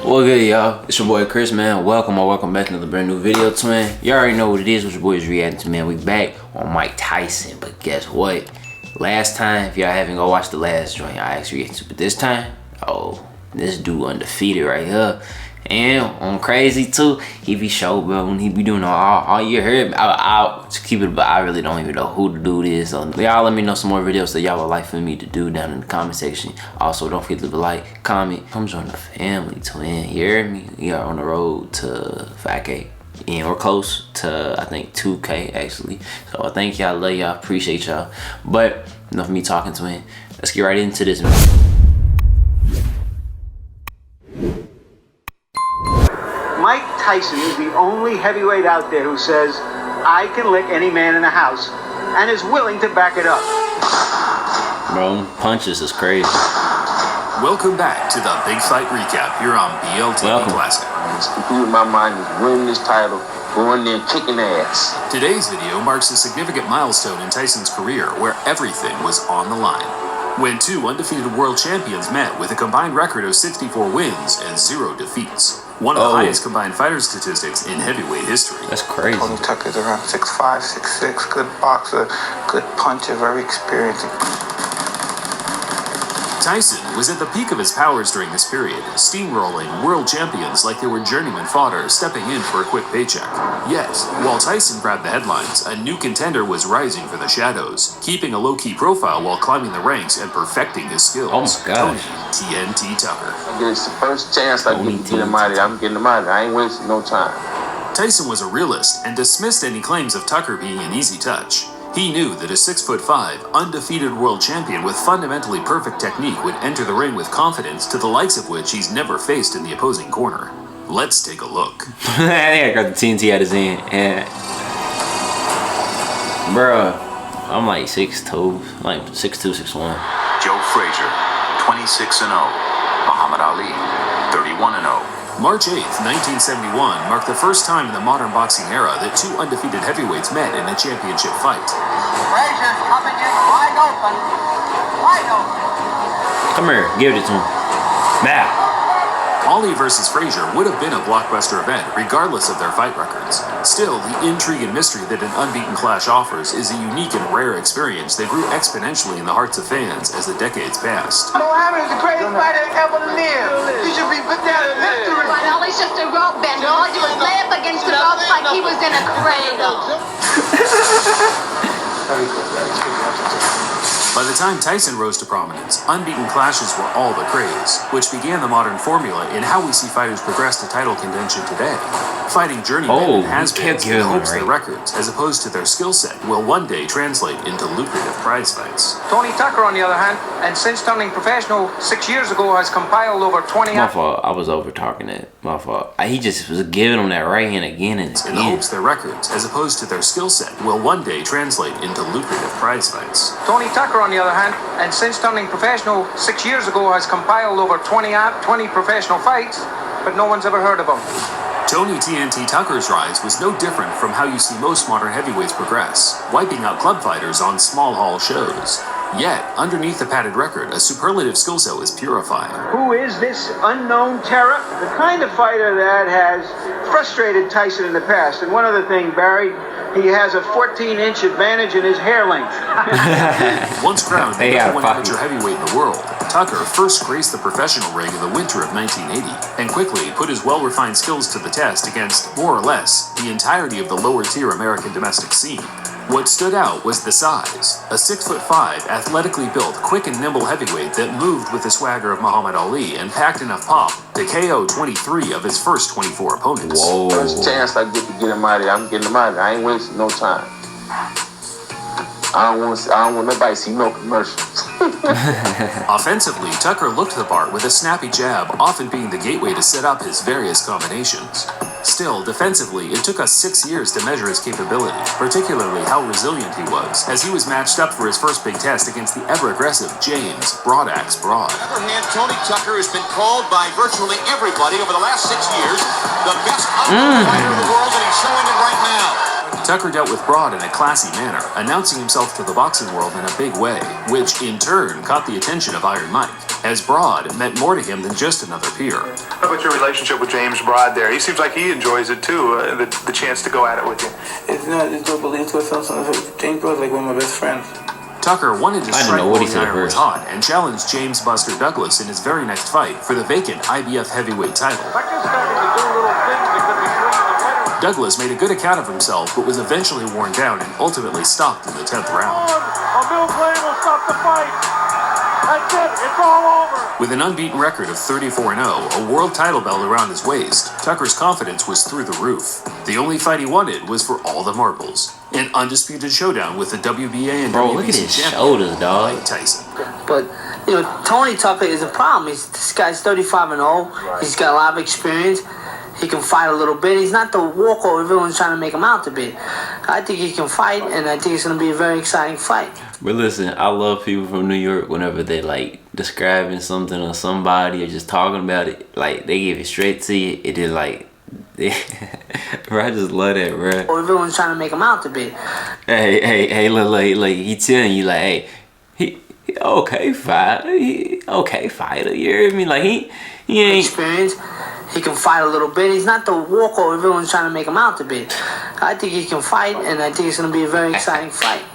What good, y'all? It's your boy Chris, man. Welcome back to another brand new video, twin. You already know what it is, what your boy is reacting to, man. We back on Mike Tyson, but guess what? Last time, if y'all haven't go watch the last joint, I actually reacted to, but this time, oh, this dude Undefeated right here. And on crazy too, he be showboating, he be doing all you heard. I'll keep it, but I really don't even know who the dude is. So y'all let me know some more videos that y'all would like for me to do down in the comment section. Also, don't forget to leave a like, comment, come join the family, twin. You hear me? We are on the road to 5K. And we're close to, I think, 2K actually. So I thank y'all, love y'all, appreciate y'all. But enough of me talking, twin. Let's get right into this, man. Mike Tyson is the only heavyweight out there who says, I can lick any man in the house, and is willing to back it up. Bro, punches is crazy. Welcome back to the Big Fight Recap here on BLTV Classic. In my mind is winning this title, going there and kicking ass. Today's video marks a significant milestone in Tyson's career where everything was on the line. When two undefeated world champions met with a combined record of 64 wins and 0 defeats. One of the highest combined fighter statistics in heavyweight history. That's crazy. Tony Tucker's around 6'5", 6'6", good boxer, good puncher, very experienced. Tyson was at the peak of his powers during this period, steamrolling world champions like they were journeyman fodder stepping in for a quick paycheck. Yet, while Tyson grabbed the headlines, a new contender was rising from the shadows, keeping a low-key profile while climbing the ranks and perfecting his skills. Oh my God. Tony TNT Tucker. It's the first chance I get to get him out of there. I'm getting him out of there. I ain't wasting no time. Tyson was a realist and dismissed any claims of Tucker being an easy touch. He knew that a 6'5", undefeated world champion with fundamentally perfect technique would enter the ring with confidence to the likes of which he's never faced in the opposing corner. Let's take a look. I got the TNT at his hand. Yeah. Bruh, I'm like 6'2", like 6'2", 6'1". Joe Frazier, 26-0. Muhammad Ali, 31-0. March 8th, 1971 marked the first time in the modern boxing era that two undefeated heavyweights met in a championship fight. Frazier's coming in wide open. Wide open. Come here, give it to him. Now. Ali versus Frazier would have been a blockbuster event regardless of their fight records. Still, the intrigue and mystery that an unbeaten clash offers is a unique and rare experience that grew exponentially in the hearts of fans as the decades passed. Muhammad is the greatest fighter ever lived. He should be put down in history. But Ali's just a rope bender. All he do is lay up against the ropes like he was in a cradle. By the time Tyson rose to prominence, unbeaten clashes were all the craze, which began the modern formula in how we see fighters progress to title contention today. Fighting journeymen and has-beens in hopes their records, as opposed to their skill set, will one day translate into lucrative prize fights. Tony Tucker, on the other hand, and since turning professional 6 years ago, has compiled over 20... My fault, I was over talking it. My fault. He just was giving them that right hand again and again. In the hopes their records, as opposed to their skill set, will one day translate into lucrative prize fights. Tony Tucker, on the other hand, and since turning professional 6 years ago, has compiled over 20 professional fights, but no one's ever heard of him. Tony TNT Tucker's rise was no different from how you see most modern heavyweights progress, wiping out club fighters on small hall shows. Yet, underneath the padded record, a superlative skill set was purifying. Who is this unknown terror? The kind of fighter that has frustrated Tyson in the past. And one other thing, Barry, he has a 14-inch advantage in his hair length. Once crowned the number one amateur heavyweight in the world, Tucker first graced the professional ring in the winter of 1980, and quickly put his well-refined skills to the test against, more or less, the entirety of the lower-tier American domestic scene. What stood out was the size, a 6'5", athletically built, quick and nimble heavyweight that moved with the swagger of Muhammad Ali and packed enough pop to KO 23 of his first 24 opponents. Whoa. First chance I get to get him out of there, I'm getting him out of there. I ain't wasting no time. I don't want nobody to see no commercials. Offensively, Tucker looked the part with a snappy jab, often being the gateway to set up his various combinations. Still, defensively, it took us 6 years to measure his capability, particularly how resilient he was, as he was matched up for his first big test against the ever-aggressive James Broadaxe Broad. On the other hand, Tony Tucker has been called by virtually everybody over the last 6 years the best fighter in the world, and he's showing it right now. Tucker dealt with Broad in a classy manner, announcing himself to the boxing world in a big way, which in turn caught the attention of Iron Mike, as Broad meant more to him than just another peer. How about your relationship with James Broad there? He seems like he enjoys it too, the chance to go at it with you. It's no belief to something. James Broad's like one of my best friends. Tucker wanted to strike while the iron was hot and challenged James Buster Douglas in his very next fight for the vacant IBF heavyweight title. Douglas made a good account of himself, but was eventually worn down and ultimately stopped in the 10th round. It's all over. With an unbeaten record of 34-0, a world title belt around his waist, Tucker's confidence was through the roof. The only fight he wanted was for all the marbles. An undisputed showdown with the WBA and WBC champion, Mike Tyson. But, you know, Tony Tucker is a problem. This guy's 35-0. He's got a lot of experience. He can fight a little bit. He's not the walkover everyone's trying to make him out to be. I think he can fight, and I think it's going to be a very exciting fight. But listen, I love people from New York whenever they're like describing something or somebody or just talking about it. Like, they give it straight to you. It is like, bro, I just love that, bro. Everyone's trying to make him out to be. Hey, look, like he telling you, like, hey, he okay fighter. He okay fighter. You hear me? Like, he ain't experience. He can fight a little bit. He's not the walkover everyone's trying to make him out to be. I think he can fight, and I think it's going to be a very exciting fight.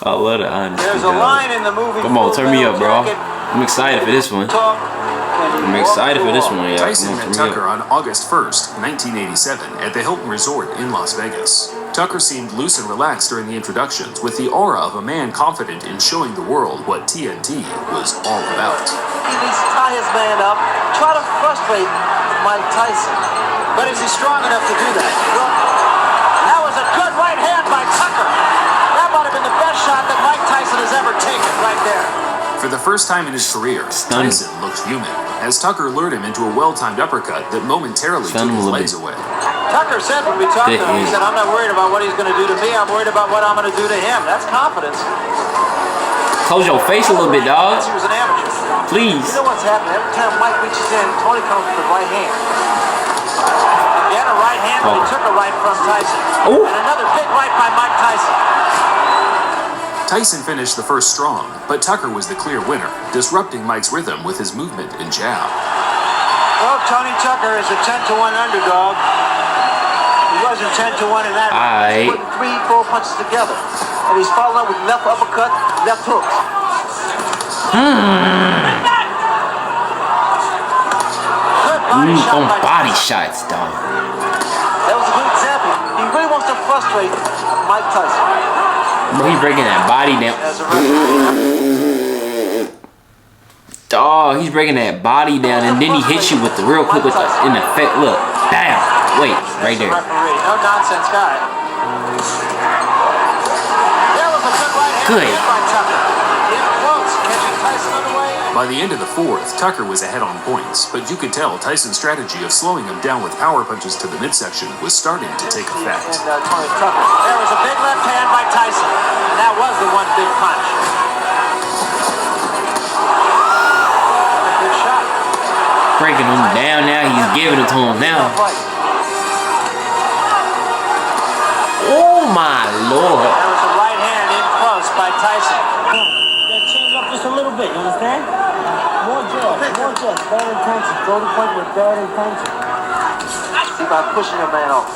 I love the honesty. There's a line in the movie. Come on, turn me up, bro. I'm excited for this one. I'm excited for this one, yeah. Tyson met Tucker on August 1st, 1987, at the Hilton Resort in Las Vegas. Tucker seemed loose and relaxed during the introductions, with the aura of a man confident in showing the world what TNT was all about. He needs to tie his man up, try to frustrate Mike Tyson. But is he strong enough to do that? That was a good right hand by Tucker. That might have been the best shot that Mike Tyson has ever taken right there. For the first time in his career, Tyson looked human, as Tucker lured him into a well-timed uppercut that momentarily took his legs away. Tucker said when we talked to him, he said, I'm not worried about what he's going to do to me, I'm worried about what I'm going to do to him. That's confidence. Close your face a little bit, dog. He was an amateur. Please. You know what's happening? Every time Mike reaches in, Tony comes with the right hand. Again, a right hand, but he took a right from Tyson. Ooh. And another big right by Mike Tyson. Tyson finished the first strong, but Tucker was the clear winner, disrupting Mike's rhythm with his movement and jab. Well, Tony Tucker is a 10-1 underdog. He wasn't 10-1 in that. He's putting 3-4 punches together. And he's following up with left uppercut, left hook. Body shots, dog. That was a good example. He really wants to frustrate Mike Tyson. Bro, he's breaking that body down. Dog, he's breaking that body down, and then he hits you with the real quick with the in the effect. Look, bam. Wait, right there. No nonsense guy. There was a good right hand Good. by Tucker. In close, catching Tyson underway. By the end of the fourth, Tucker was ahead on points, but you could tell Tyson's strategy of slowing him down with power punches to the midsection was starting to take effect. And Tony Tucker. There was a big left hand by Tyson, and that was the one big punch. Good shot. Breaking him down now. He's giving it to him now. Oh my Lord. There was a right hand in close by Tyson. Change up just a little bit, you understand? More jabs, bad intention. Throw the punch with bad intention. See by pushing your man off.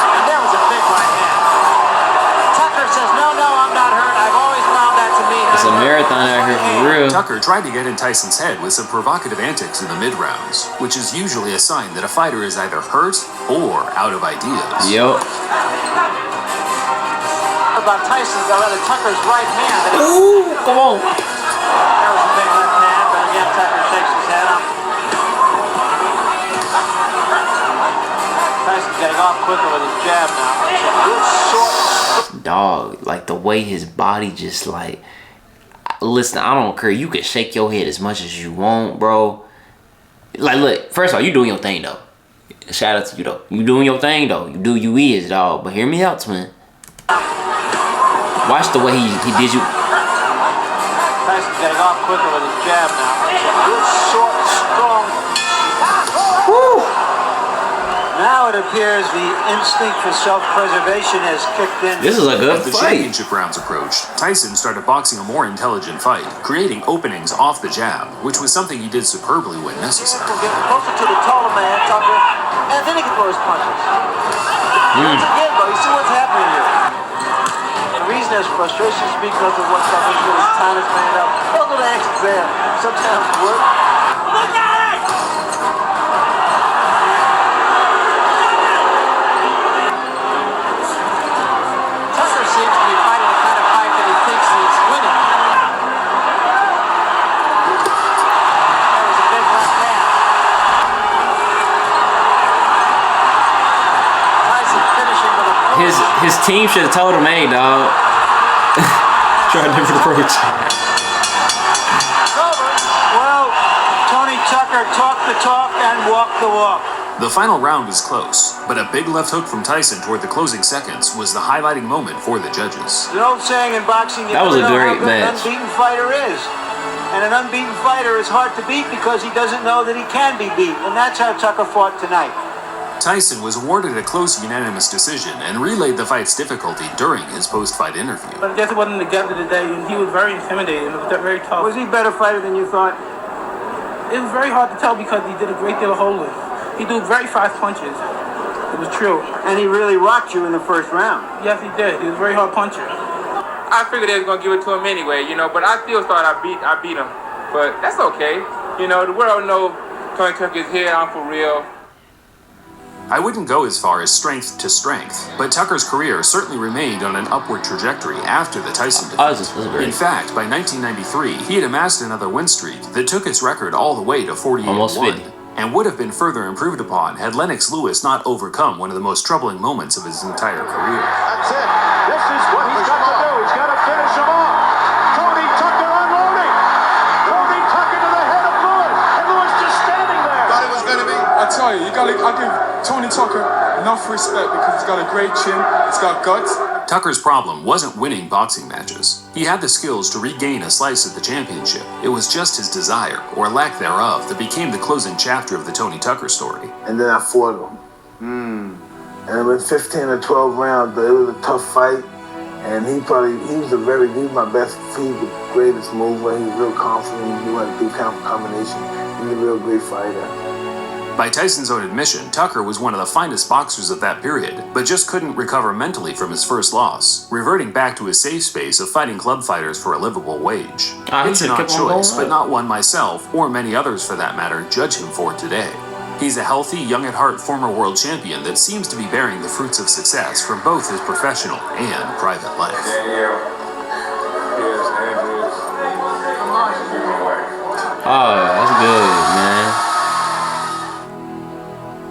And there was a big right hand. Tucker says, no, I'm not hurt. I've always found that to me. It's a marathon out here for real. Tucker tried to get in Tyson's head with some provocative antics in the mid-rounds, which is usually a sign that a fighter is either hurt or out of ideas. Yup. About Tyson's, or rather Tucker's right hand. Ooh, come on. There was a big left hand, but again Tucker shakes his head up. Tyson's getting off quicker with his jab now. Good short. Dog, like the way his body just like. Listen, I don't care. You can shake your head as much as you want, bro. Like, look, first of all, you doing your thing, though. Shout out to you, though. You doing your thing, though. You do you is, dog. But hear me out, twin. Watch the way he did you. Tyson's getting off quicker with his jab now. Good, short, strong Now it appears the instinct for self-preservation has kicked in. This is a good As the fight. championship rounds approached, Tyson started boxing a more intelligent fight, creating openings off the jab, whiwhich was something he did superbly when necessary. Get closer to the taller man, Tucker, and then he can throw his punches. Once again, though, you see what's happening here. The reason there's frustration is because of what Tucker's doing. He's tying his man up. Those are the actions there. Sometimes work. Look at it! Tucker seems to be fighting the kind of fight that he thinks he's winning. That was a big left hand. Tyson finishing with a His team should have told him, hey, dog. Try a different approach. Well, Tony Tucker talked the talk and walked the walk. The final round was close, but a big left hook from Tyson toward the closing seconds was the highlighting moment for the judges. There's an old saying in boxing, you That was never a know great how good an match. unbeaten fighter is. And an unbeaten fighter is hard to beat because he doesn't know that he can be beat. And that's how Tucker fought tonight. Tyson was awarded a close unanimous decision and relayed the fight's difficulty during his post-fight interview. But I guess it wasn't together today, and he was very intimidating. It was very tough. Was he a better fighter than you thought? It was very hard to tell because he did a great deal of holding. He threw very fast punches. It was true. And he really rocked you in the first round. Yes, he did. He was a very hard puncher. I figured they was gonna give it to him anyway, you know, but I still thought I beat him. But that's okay. You know, the world knows Tony Tucker is here, I'm for real. I wouldn't go as far as strength to strength, but Tucker's career certainly remained on an upward trajectory after the Tyson defeat. In fact, by 1993, he had amassed another win streak that took its record all the way to 48-1, and would have been further improved upon had Lennox Lewis not overcome one of the most troubling moments of his entire career. That's it. This is what he's got to do. He's got to finish him off. Tony Tucker unloading. Tony Tucker to the head of Lewis. And Lewis just standing there. Thought it was going to be. I tell you, I give Tony Tucker enough respect because he's got a great chin, he's got guts. Tucker's problem wasn't winning boxing matches. He had the skills to regain a slice of the championship. It was just his desire, or lack thereof, that became the closing chapter of the Tony Tucker story. And then I fought him. And it was 15 or 12 rounds, but it was a tough fight. And he was my best, he was the greatest mover. He was real confident. He went through combination. He was a real great fighter. By Tyson's own admission, Tucker was one of the finest boxers of that period, but just couldn't recover mentally from his first loss, reverting back to his safe space of fighting club fighters for a livable wage. It's an odd choice, but not one myself, or many others for that matter, judge him for today. He's a healthy, young at heart former world champion that seems to be bearing the fruits of success from both his professional and private life. Oh, that's good, man.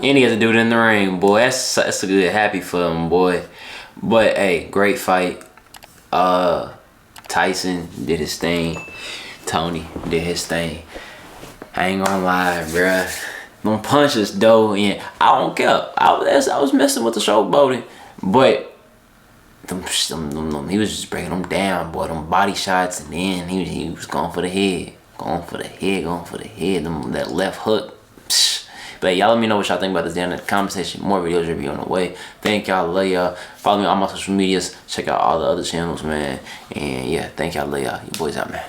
And he has to do it in the ring, boy. That's a good, happy for him, boy. But hey, great fight. Tyson did his thing. Tony did his thing. I ain't gonna lie, bruh. Them punches, though, and I don't care. I was messing with the showboating, but he was just breaking them down, boy. Them body shots, and then he was going for the head, going for the head. That left hook. Psh. But y'all let me know what y'all think about this down in the comment section. More videos will be on the way. Thank y'all, love y'all. Follow me on all my social medias. Check out all the other channels, man. And yeah, thank y'all, love y'all. You boys out, man.